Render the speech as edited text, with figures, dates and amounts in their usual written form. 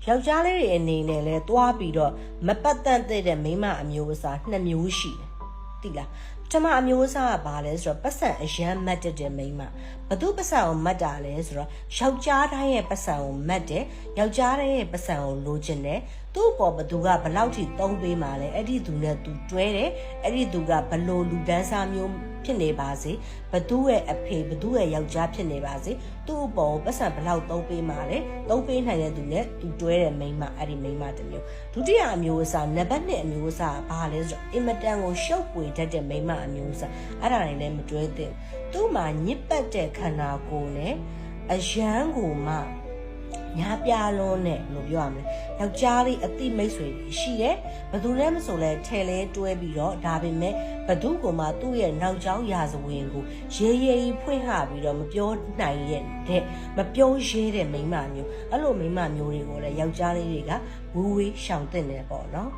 ယောက်ျားလေးတွေအနေနဲ့လဲသွားပြီးတော့မပတ်သက်တဲ့မိန်းမအမျိုးအစား2မျိုးရှိတယ်တိလားပထမအမျိုးအစားကဘာလဲဆိုတော့ပတ်စံအရန်မတ်တဲ့မိန်းမဘသူပတ်စံကိုမတ်တာလဲဆိုတော့ယောက်ျားတိုင်းရဲ့ပတ်စံကိုမတ်တယ်ယောက်ျားတိုင်းရဲ့ပတ်စံကိုလိုချင်တယ်သူ့ပေါ်ဘသူကဘလောက်ထိသုံးပေးမှလဲအဲ့ဒီသူနဲ့သူတွဲတယ်အဲ့ဒီသူကဘလို့လူဒန်းစားမျိုးဖြစ်နေပါစေဘသူရဲ့အဖေဘသူရဲ့ယောက်ျားဖြစ်နေပါစေသူ့ပေါ်ပတ်စံဘလောက်သုံးပေးမှလဲသုံးပေးနိုင်တဲ့သူနဲ့သူတွဲတဲ့မိန်းမအဲ့ဒီမိန်းမတစ်မျိုးဒုတိယအမျိုးအစားနံပါတ်1အမျိုးအစားကဘာလဲဆိုတော့အင်မတန်ကိုရှုပ်ပွေတတ်တဲ့မိန်းမအမျိုးအစားအဲ့ဒါတွေလည်းမတွဲသင့်သူ့မှာညစ်ပတ်တဲ့ခန္ဓာကိုယ်နဲ့အယမ်းကိုမှညာပြလုံးနဲ့လို့ပြောရမလဲယောက်ျားလေးအတိမိတ်ဆွေရှိတယ်ဘသူနဲ့မဆိုလဲထဲလဲတွဲပြီးတော့ဒါပေမဲ့ဘသူကမှသူ့ရဲ့နောက်ကျောင်းရာဇဝင်ကိုရေးရေးဖွင့်ဟပြီးတော့မပြောနိုင်တဲ့မပြောရဲတဲ့မိန်းမမျိုးအဲ့လိုမိန်းမမျိုးတွေကိုလည်းယောက်ျားလေးတွေကဝူဝေးရှောင်တင်နေပေါ့နော်